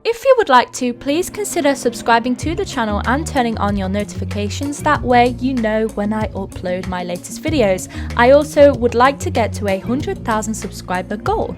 If you would like to, please consider subscribing to the channel and turning on your notifications. That way you know when I upload my latest videos. I also would like to get to a 100,000 subscriber goal.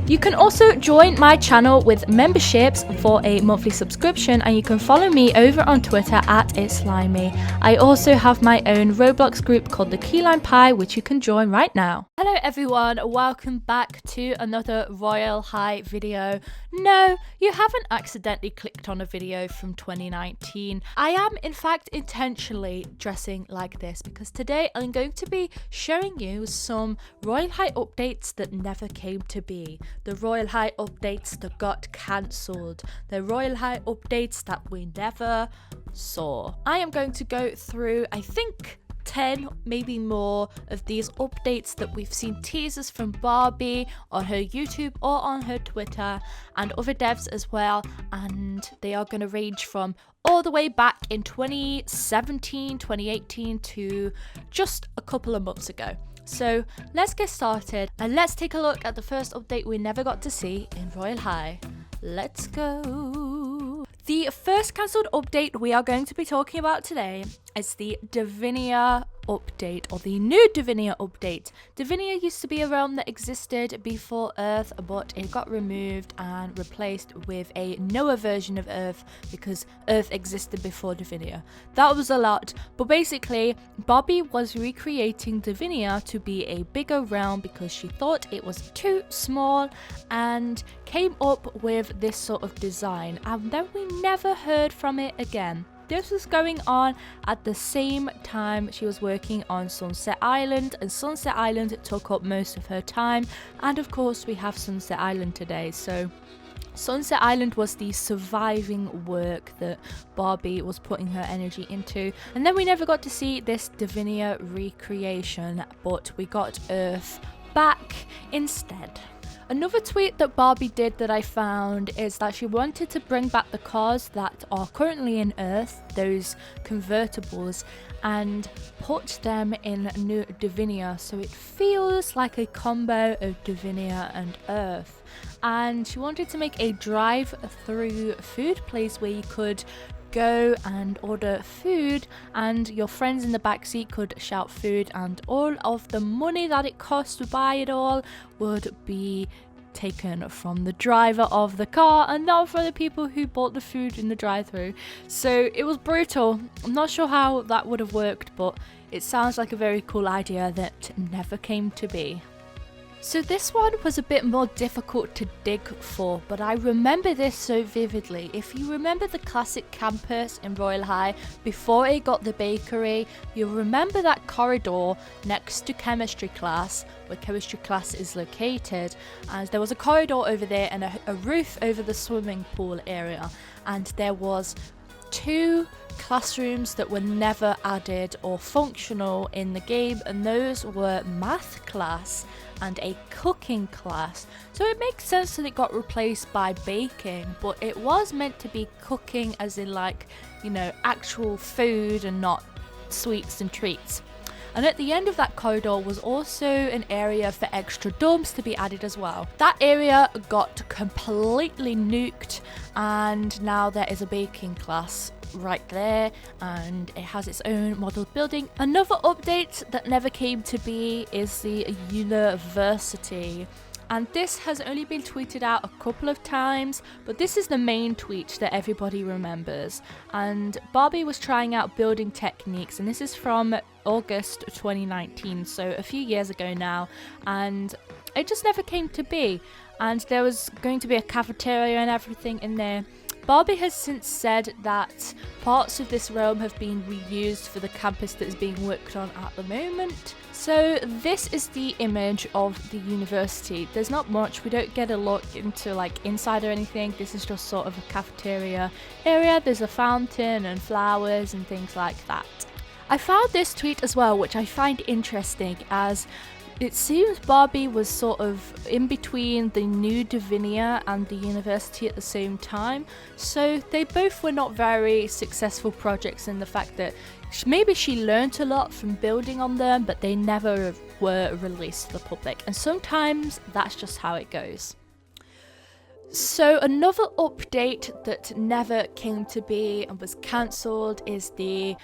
You can also join my channel with memberships for a monthly subscription, and you can follow me over on Twitter at itslimey. I also have my own Roblox group called the Key Lime Pie, which you can join right now. Hello everyone, welcome back to another Royale High video. No, you haven't accidentally clicked on a video from 2019. I am in fact intentionally dressing like this because today I'm going to be showing you some Royale High updates that never came to be. The Royale High updates that got cancelled. The Royale High updates that we never saw. I am going to go through, I think, 10, maybe more of these updates that we've seen teasers from Barbie on her YouTube or on her Twitter and other devs as well, and they are going to range from all the way back in 2017, 2018 to just a couple of months ago. So let's get started and let's take a look at the first update we never got to see in Royale High. Let's go. The first cancelled update we are going to be talking about today is the Divinia update, or the new Divinia update. Divinia used to be a realm that existed before Earth, but it got removed and replaced with a newer version of Earth because Earth existed before Divinia. That was a lot, but basically Bobby was recreating Divinia to be a bigger realm because she thought it was too small and came up with this sort of design, and then we never heard from it again. This was going on at the same time she was working on Sunset Island, and Sunset Island took up most of her time, and of course we have Sunset Island today. So Sunset Island was the surviving work that Barbie was putting her energy into, and then we never got to see this Divinia recreation, but we got Earth back instead. Another tweet that Barbie did that I found is that she wanted to bring back the cars that are currently in Earth, those convertibles, and put them in new Divinia, so it feels like a combo of Divinia and Earth. And she wanted to make a drive-through food place where you could go and order food and your friends in the backseat could shout food, and all of the money that it costs to buy it all would be taken from the driver of the car and not from the people who bought the food in the drive-through. So it was brutal. I'm not sure how that would have worked, but it sounds like a very cool idea that never came to be. So this one was a bit more difficult to dig for, but I remember this so vividly. If you remember the classic campus in Royale High before it got the bakery, you'll remember that corridor next to chemistry class, where chemistry class is located, and there was a corridor over there and a roof over the swimming pool area, and there was 2 classrooms that were never added or functional in the game, and those were math class and a cooking class. So it makes sense that it got replaced by baking, but it was meant to be cooking as in, like, you know, actual food and not sweets and treats. And at the end of that corridor was also an area for extra dorms to be added as well. That area got completely nuked, and now there is a baking class right there, and it has its own model building. Another update that never came to be is the university, and this has only been tweeted out a couple of times, but this is the main tweet that everybody remembers. And Barbie was trying out building techniques, and this is from August 2019, so a few years ago now, and it just never came to be. And there was going to be a cafeteria and everything in there. Barbie has since said that parts of this realm have been reused for the campus that is being worked on at the moment. So this is the image of the university. There's not much, we don't get a look into like inside or anything. This is just sort of a cafeteria area. There's a fountain and flowers and things like that. I found this tweet as well, which I find interesting, as it seems Barbie was sort of in between the new Divinia and the university at the same time, so they both were not very successful projects in the fact that maybe she learnt a lot from building on them, but they never were released to the public, and sometimes that's just how it goes. So another update that never came to be and was cancelled is the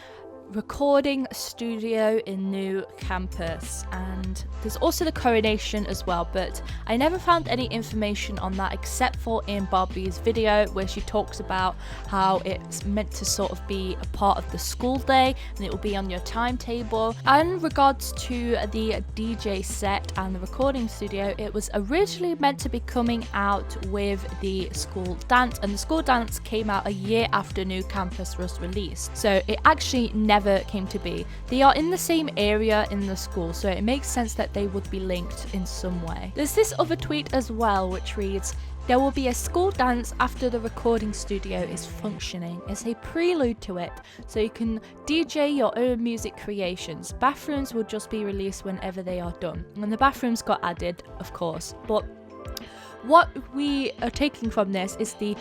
recording studio in new campus, and there's also the coronation as well, but I never found any information on that except for in Barbie's video where she talks about how it's meant to sort of be a part of the school day and it will be on your timetable. And in regards to the DJ set and the recording studio, it was originally meant to be coming out with the school dance, and the school dance came out a year after new campus was released, so it actually never came to be. They are in the same area in the school, so it makes sense that they would be linked in some way. There's this other tweet as well which reads, "There will be a school dance after the recording studio is functioning. It's a prelude to it, so you can DJ your own music creations. Bathrooms will just be released whenever they are done." And the bathrooms got added, of course, but what we are taking from this is the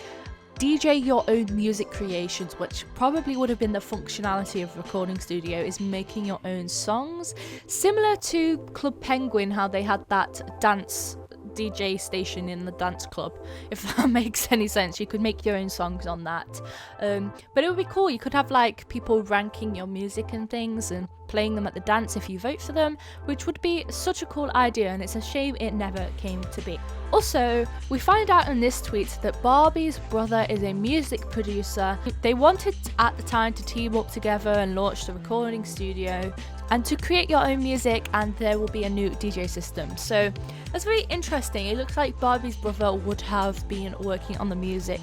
DJ your own music creations, which probably would have been the functionality of recording studio, is making your own songs, similar to Club Penguin, how they had that dance DJ station in the dance club. If that makes any sense, you could make your own songs on that, but it would be cool. You could have like people ranking your music and things and playing them at the dance if you vote for them, which would be such a cool idea, and it's a shame it never came to be. Also, we find out in this tweet that Barbie's brother is a music producer. They wanted at the time to team up together and launch the recording studio and to create your own music, and there will be a new DJ system. So that's very interesting. It looks like Barbie's brother would have been working on the music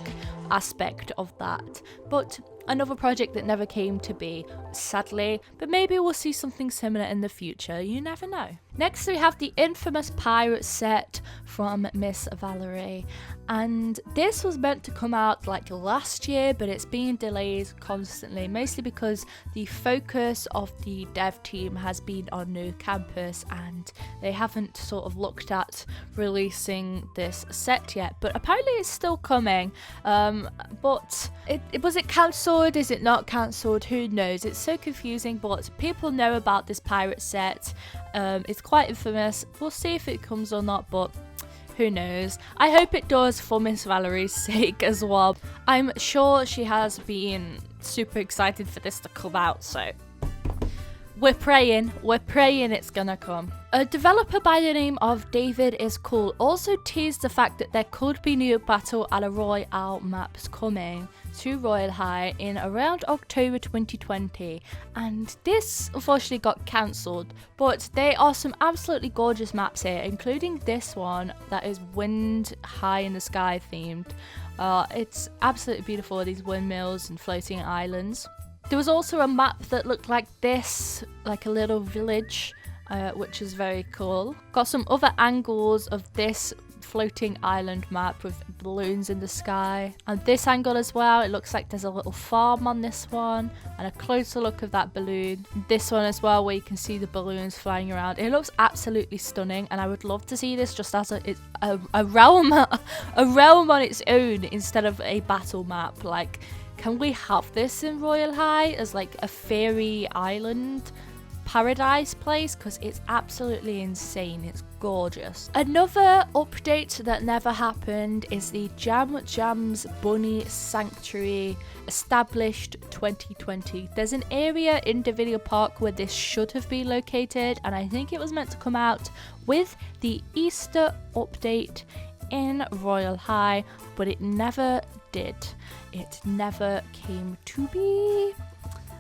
aspect of that, but another project that never came to be, sadly, but maybe we'll see something similar in the future, you never know. Next we have the infamous pirate set from Miss Valerie, and this was meant to come out like last year, but it's been delayed constantly, mostly because the focus of the dev team has been on new campus and they haven't sort of looked at releasing this set yet, but apparently it's still coming. But was it cancelled? Is it not cancelled? Who knows? It's so confusing, but people know about this pirate set. It's quite infamous. We'll see if it comes or not, but who knows? I hope it does for Miss Valerie's sake as well. I'm sure she has been super excited for this to come out, so we're praying it's gonna come. A developer by the name of David is Cool also teased the fact that there could be new Battle at a Royale maps coming to Royale High in around October 2020, and this unfortunately got cancelled, but there are some absolutely gorgeous maps here, including this one that is wind high in the sky themed. It's absolutely beautiful, these windmills and floating islands. There was also a map that looked like this, like a little village, which is very cool. Got some other angles of this floating island map with balloons in the sky, and this angle as well. It looks like there's a little farm on this one, and a closer look of that balloon. This one as well, where you can see the balloons flying around. It looks absolutely stunning, and I would love to see this just as a realm on its own instead of a battle map. Like, can we have this in Royale High as like a fairy island paradise place? Because it's absolutely insane. It's gorgeous. Another update that never happened is the Jams Bunny Sanctuary, established 2020. There's an area in Davinia Park where this should have been located, and I think it was meant to come out with the Easter update in Royale High, but it never did. It never came to be.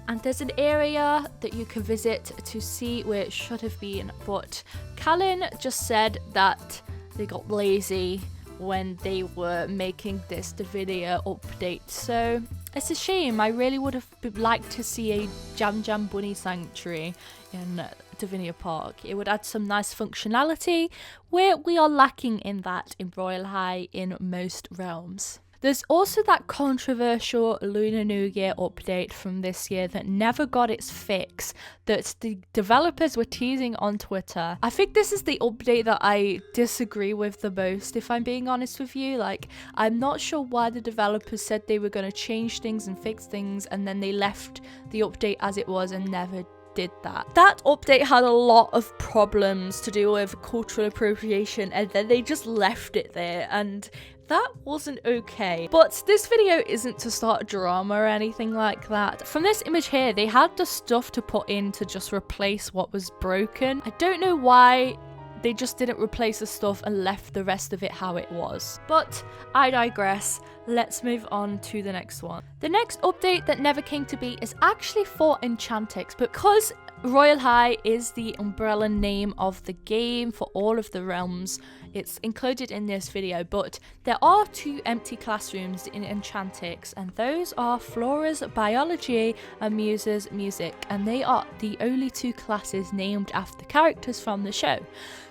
And there's an area that you can visit to see where it should have been, but Callan just said that they got lazy when they were making this Davinia update, so it's a shame. I really would have liked to see a Jam Bunny Sanctuary in Davinia Park. It would add some nice functionality where we are lacking in that in Royale High in most realms. There's also that controversial Lunar New Year update from this year that never got its fix, that the developers were teasing on Twitter. I think this is the update that I disagree with the most, if I'm being honest with you. Like, I'm not sure why the developers said they were going to change things and fix things, and then they left the update as it was and never did that. That update had a lot of problems to do with cultural appropriation, and then they just left it there, and that wasn't okay. But this video isn't to start a drama or anything like that. From this image here, they had the stuff to put in to just replace what was broken. I don't know why they just didn't replace the stuff and left the rest of it how it was. But I digress. Let's move on to the next one. The next update that never came to be is actually for Enchantix, because Royale High is the umbrella name of the game for all of the realms. It's included in this video, but there are 2 empty classrooms in Enchantix, and those are Flora's Biology and Musa's Music, and they are the only 2 classes named after characters from the show.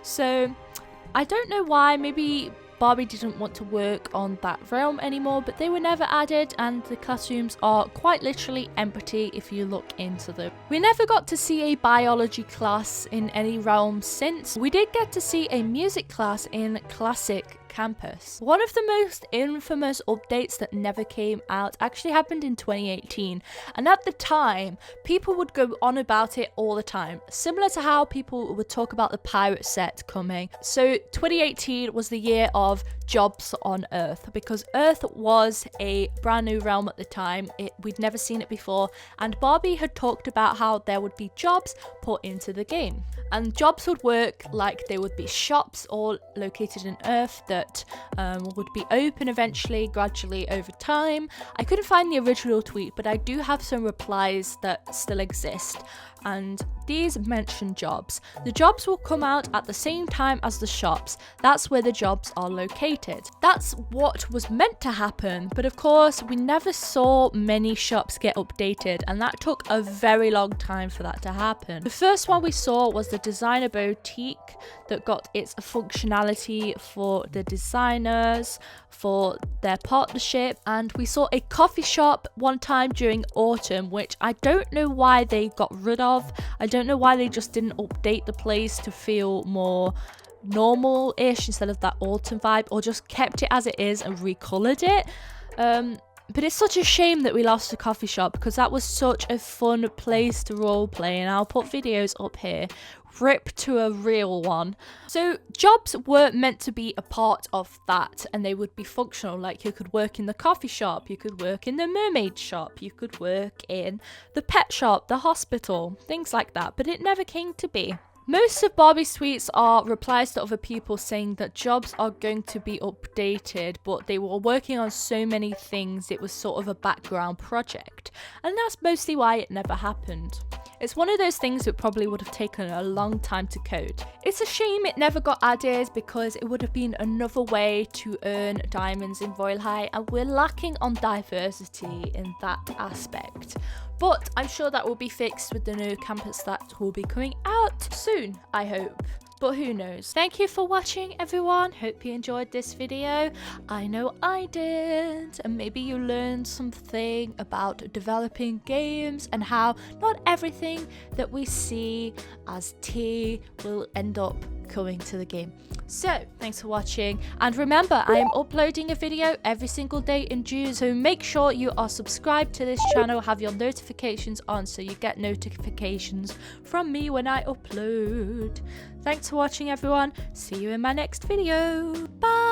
So I don't know why, maybe Barbie didn't want to work on that realm anymore, but they were never added, and the classrooms are quite literally empty if you look into them. We never got to see a biology class in any realm since. We did get to see a music class in Classic Campus. One of the most infamous updates that never came out actually happened in 2018, and at the time people would go on about it all the time, similar to how people would talk about the pirate set coming. So 2018 was the year of jobs on Earth, because Earth was a brand new realm at the time. We'd never seen it before, and Barbie had talked about how there would be jobs put into the game, and jobs would work like there would be shops all located in Earth that would be open eventually, gradually over time. I couldn't find the original tweet, but I do have some replies that still exist, and these mention jobs. The jobs will come out at the same time as the shops. That's where the jobs are located. That's what was meant to happen, but of course we never saw many shops get updated, and that took a very long time for that to happen. The first one we saw was the designer boutique that got its functionality for the designers, for their partnership, and we saw a coffee shop one time during autumn, which I don't know why they got rid of. I don't know why they just didn't update the place to feel more normal-ish instead of that autumn vibe, or just kept it as it is and recolored it. But it's such a shame that we lost the coffee shop, because that was such a fun place to roleplay, and I'll put videos up here. Rip to a real one. So jobs were meant to be a part of that, and they would be functional. Like, you could work in the coffee shop, you could work in the mermaid shop, you could work in the pet shop, the hospital, things like that, but it never came to be. Most of Barbie's tweets are replies to other people saying that jobs are going to be updated, but they were working on so many things it was sort of a background project, and that's mostly why it never happened. It's one of those things that probably would have taken a long time to code. It's a shame it never got added, because it would have been another way to earn diamonds in Royale High, and we're lacking on diversity in that aspect. But I'm sure that will be fixed with the new campus that will be coming out soon, I hope. But who knows. Thank you for watching, everyone. Hope you enjoyed this video. I know I did. And maybe you learned something about developing games and how not everything that we see as tea will end up coming to the game. So thanks for watching, and remember, I am uploading a video every single day in June, so make sure you are subscribed to this channel, have your notifications on so you get notifications from me when I upload. Thanks for watching, everyone. See you in my next video. Bye.